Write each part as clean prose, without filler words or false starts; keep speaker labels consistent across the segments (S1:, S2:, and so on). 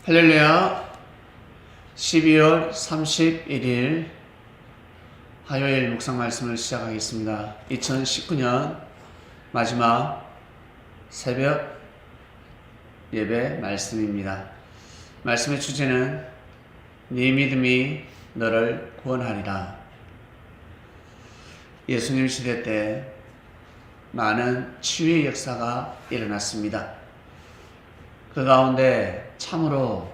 S1: 할렐루야. 12월 31일 화요일 묵상 말씀을 시작하겠습니다. 2019년 마지막 새벽 예배 말씀입니다. 말씀의 주제는 네 믿음이 너를 구원하리라. 예수님 시대 때 많은 치유의 역사가 일어났습니다. 그 가운데 참으로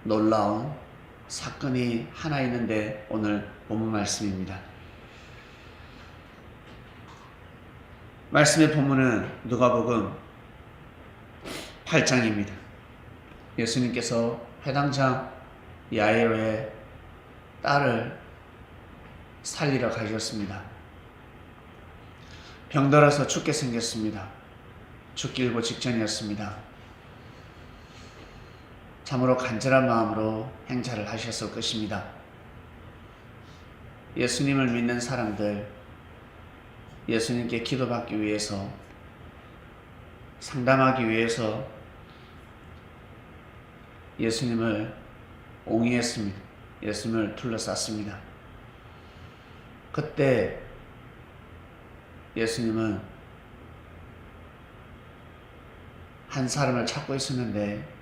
S1: 놀라운 사건이 하나 있는데 오늘 본문 말씀입니다. 말씀의 본문은 누가복음 8장입니다. 예수님께서 회당장 야이로의 딸을 살리러 가셨습니다. 병들어서 죽게 생겼습니다. 죽기 일보 직전이었습니다. 참으로 간절한 마음으로 행차를 하셨을 것입니다. 예수님을 믿는 사람들, 예수님께 기도받기 위해서, 상담하기 위해서 예수님을 옹이했습니다. 예수님을 둘러쌌습니다. 그때 예수님은 한 사람을 찾고 있었는데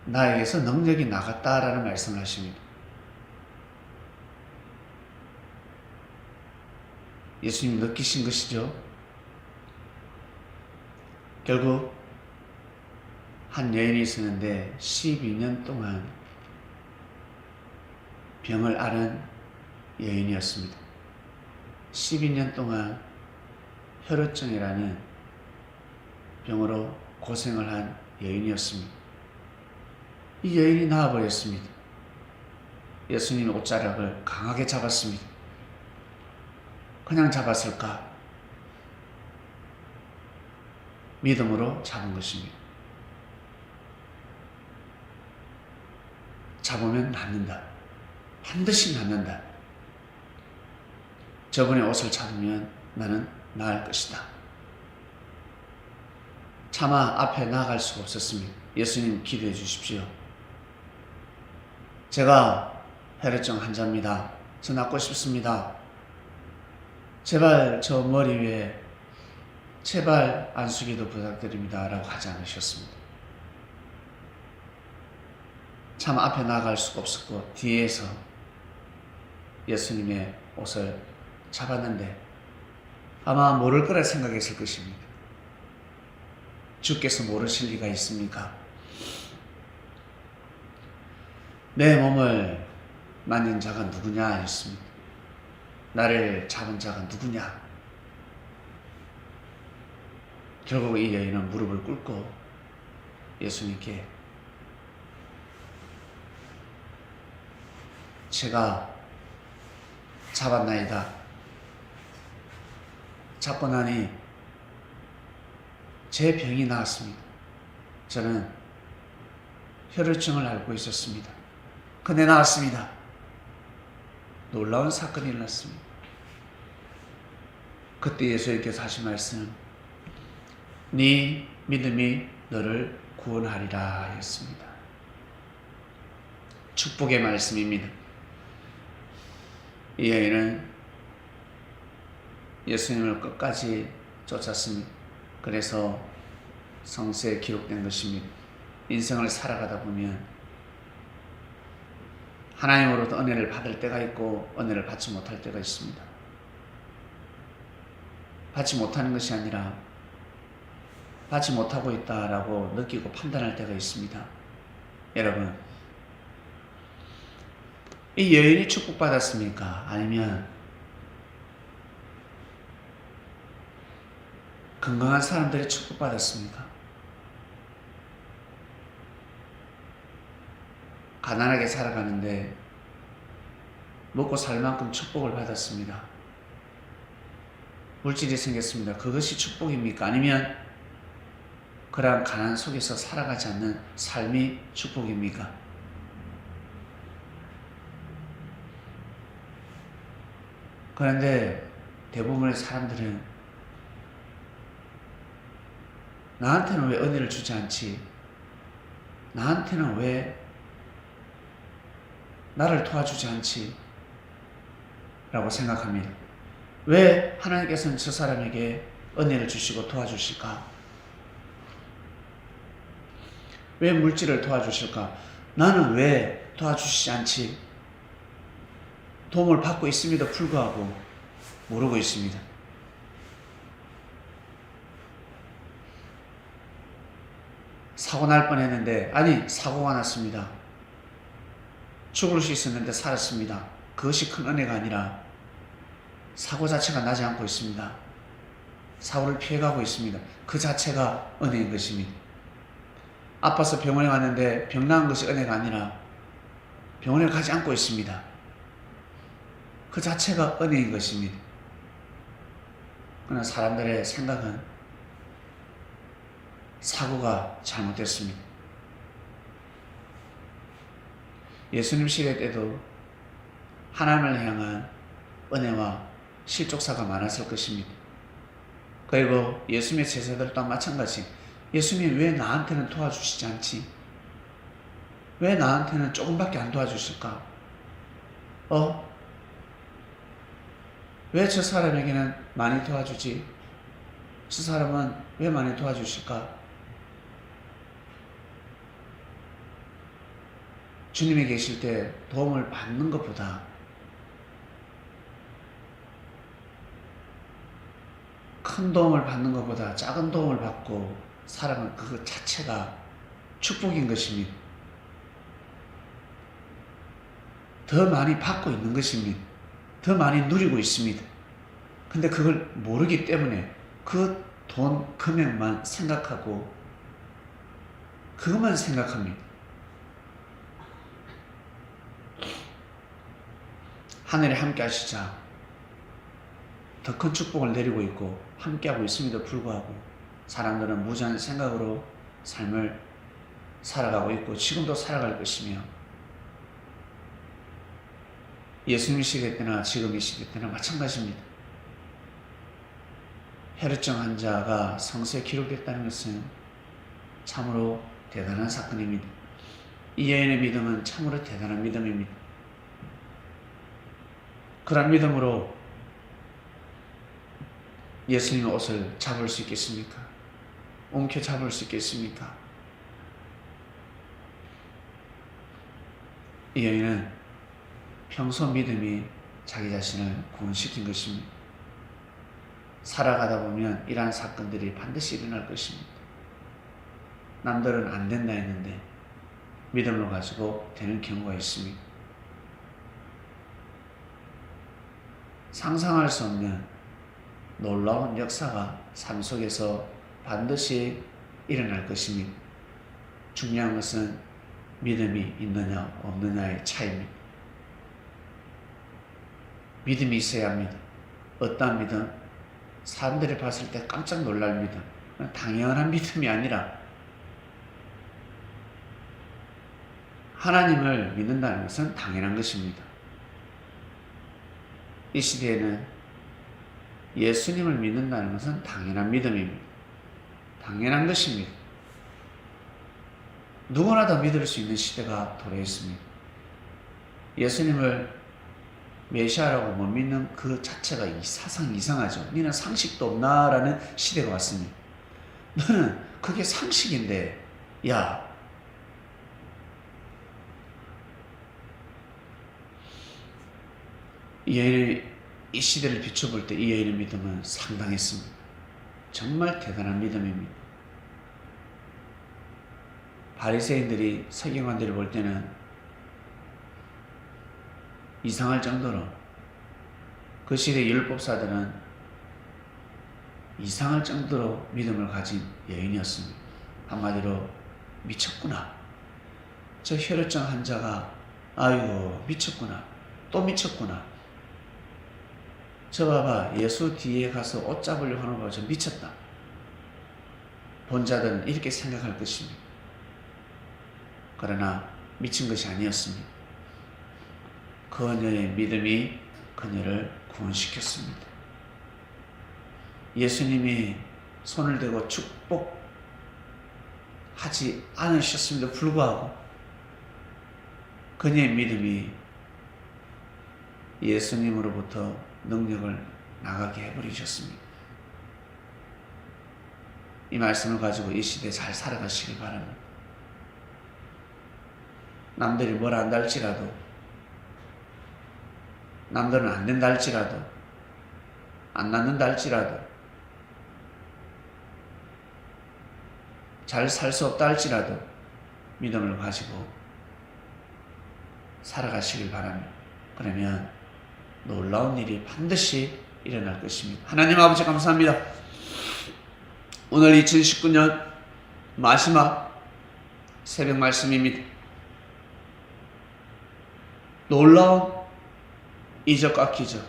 S1: 나에게서 능력이 나갔다라는 말씀을 하십니다. 예수님 느끼신 것이죠. 결국 한 여인이 있었는데 12년 동안 병을 앓은 여인이었습니다. 12년 동안 혈루증이라는 병으로 고생을 한 여인이었습니다. 이 여인이 나와버렸습니다. 예수님의 옷자락을 강하게 잡았습니다. 그냥 잡았을까? 믿음으로 잡은 것입니다. 잡으면 낫는다. 반드시 낫는다. 저분의 옷을 잡으면 나는 나을 것이다. 차마 앞에 나아갈 수가 없었습니다. 예수님 기도해 주십시오. 제가 혈루증 환자입니다. 저 낫고 싶습니다. 제발 저 머리 위에 제발 안수기도 부탁드립니다. 라고 하지 않으셨습니다. 참 앞에 나아갈 수가 없었고 뒤에서 예수님의 옷을 잡았는데 아마 모를 거라 생각했을 것입니다. 주께서 모르실 리가 있습니까? 내 몸을 만진 자가 누구냐 했습니다. 나를 잡은 자가 누구냐? 결국 이 여인은 무릎을 꿇고 예수님께 제가 잡았나이다. 잡고 나니 제 병이 나았습니다. 저는 혈루증을 앓고 있었습니다. 근데 나았습니다. 놀라운 사건이 일어났습니다. 그때 예수님께서 하신 말씀, 네 믿음이 너를 구원하리라 했습니다. 축복의 말씀입니다. 이 여인은 예수님을 끝까지 쫓았습니다. 그래서 성서에 기록된 것입니다. 인생을 살아가다 보면 하나님으로부터 은혜를 받을 때가 있고 은혜를 받지 못할 때가 있습니다. 받지 못하는 것이 아니라 받지 못하고 있다라고 느끼고 판단할 때가 있습니다. 여러분, 이 여인이 축복받았습니까? 아니면 건강한 사람들이 축복받았습니까? 가난하게 살아가는데 먹고 살 만큼 축복을 받았습니다. 물질이 생겼습니다. 그것이 축복입니까? 아니면 그러한 가난 속에서 살아가지 않는 삶이 축복입니까? 그런데 대부분의 사람들은 나한테는 왜 은혜를 주지 않지? 나한테는 왜 나를 도와주지 않지? 라고 생각합니다. 왜 하나님께서는 저 사람에게 은혜를 주시고 도와주실까? 왜 물질을 도와주실까? 나는 왜 도와주시지 않지? 도움을 받고 있음에도 불구하고 모르고 있습니다. 사고 날 뻔했는데, 아니, 사고가 났습니다. 죽을 수 있었는데 살았습니다. 그것이 큰 은혜가 아니라 사고 자체가 나지 않고 있습니다. 사고를 피해가고 있습니다. 그 자체가 은혜인 것입니다. 아파서 병원에 갔는데 병 나은 것이 은혜가 아니라 병원에 가지 않고 있습니다. 그 자체가 은혜인 것입니다. 그러나 사람들의 생각은 사고가 잘못됐습니다. 예수님 시대 때도 하나님을 향한 은혜와 실족사가 많았을 것입니다. 그리고 예수님의 제자들 또한 마찬가지. 예수님 왜 나한테는 도와주시지 않지? 왜 나한테는 조금밖에 안 도와주실까? 왜 저 사람에게는 많이 도와주지? 저 사람은 왜 많이 도와주실까? 주님이 계실 때 도움을 받는 것보다 큰 도움을 받는 것보다 작은 도움을 받고 살아가는 그 자체가 축복인 것입니다. 더 많이 받고 있는 것입니다. 더 많이 누리고 있습니다. 근데 그걸 모르기 때문에 그 돈 금액만 생각하고 그것만 생각합니다. 하늘에 함께 하시자 더 큰 축복을 내리고 있고 함께하고 있음에도 불구하고 사람들은 무지한 생각으로 삶을 살아가고 있고 지금도 살아갈 것이며 예수님 시대 때나 지금 이 시대 때나 마찬가지입니다. 혈루증 환자가 성서에 기록됐다는 것은 참으로 대단한 사건입니다. 이 여인의 믿음은 참으로 대단한 믿음입니다. 그런 믿음으로 예수님의 옷을 잡을 수 있겠습니까? 옮겨 잡을 수 있겠습니까? 이 여인은 평소 믿음이 자기 자신을 구원시킨 것입니다. 살아가다 보면 이러한 사건들이 반드시 일어날 것입니다. 남들은 안 된다 했는데 믿음을 가지고 되는 경우가 있습니다. 상상할 수 없는 놀라운 역사가 삶 속에서 반드시 일어날 것입니다. 중요한 것은 믿음이 있느냐 없느냐의 차이입니다. 믿음이 있어야 합니다. 어떠한 믿음? 사람들이 봤을 때 깜짝 놀랄 믿음. 당연한 믿음이 아니라 하나님을 믿는다는 것은 당연한 것입니다. 이 시대에는 예수님을 믿는다는 것은 당연한 믿음입니다. 당연한 것입니다. 누구나 다 믿을 수 있는 시대가 도래했습니다. 예수님을 메시아라고 못 믿는 그 자체가 사상 이상하죠. 너는 상식도 없나? 라는 시대가 왔습니다. 너는 그게 상식인데, 야, 이 시대를 비춰볼 때 이 여인의 믿음은 상당했습니다. 정말 대단한 믿음입니다. 바리새인들이 서기관들을 볼 때는 이상할 정도로 그 시대 율법사들은 이상할 정도로 믿음을 가진 여인이었습니다. 한마디로 미쳤구나. 저 혈루증 환자가 아이고 미쳤구나. 또 미쳤구나. 저 봐봐 예수 뒤에 가서 옷 잡으려고 하는 거 저 미쳤다. 본자들은 이렇게 생각할 것입니다. 그러나 미친 것이 아니었습니다. 그녀의 믿음이 그녀를 구원시켰습니다. 예수님이 손을 대고 축복하지 않으셨음에도 불구하고 그녀의 믿음이 예수님으로부터 능력을 나가게 해버리셨습니다. 이 말씀을 가지고 이 시대에 잘 살아가시길 바랍니다. 남들이 뭐라 한다 할지라도, 남들은 안 된다 할지라도, 안 낫는다 할지라도, 잘 살 수 없다 할지라도 믿음을 가지고 살아가시길 바랍니다. 그러면 놀라운 일이 반드시 일어날 것입니다. 하나님 아버지 감사합니다. 오늘 2019년 마지막 새벽 말씀입니다. 놀라운 이적과 기적,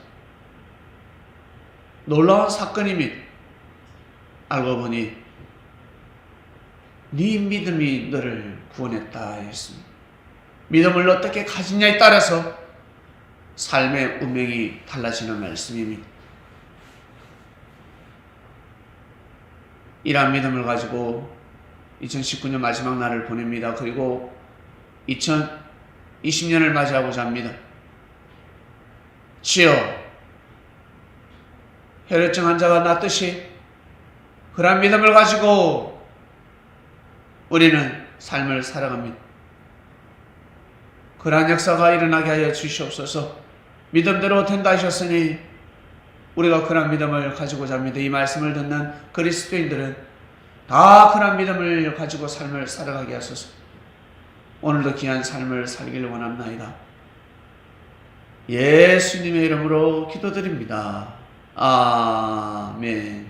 S1: 놀라운 사건입니다. 알고 보니 네 믿음이 너를 구원했다 했습니다. 믿음을 어떻게 가지냐에 따라서 삶의 운명이 달라지는 말씀입니다. 이러한 믿음을 가지고 2019년 마지막 날을 보냅니다. 그리고 2020년을 맞이하고자 합니다. 주여, 혈액증 환자가 낫듯이 그러한 믿음을 가지고 우리는 삶을 살아갑니다. 그러한 역사가 일어나게 하여 주시옵소서. 믿음대로 된다 하셨으니 우리가 그러한 믿음을 가지고자 합니다. 이 말씀을 듣는 그리스도인들은 다 그러한 믿음을 가지고 삶을 살아가게 하소서. 오늘도 귀한 삶을 살기를 원합나이다. 예수님의 이름으로 기도드립니다. 아멘.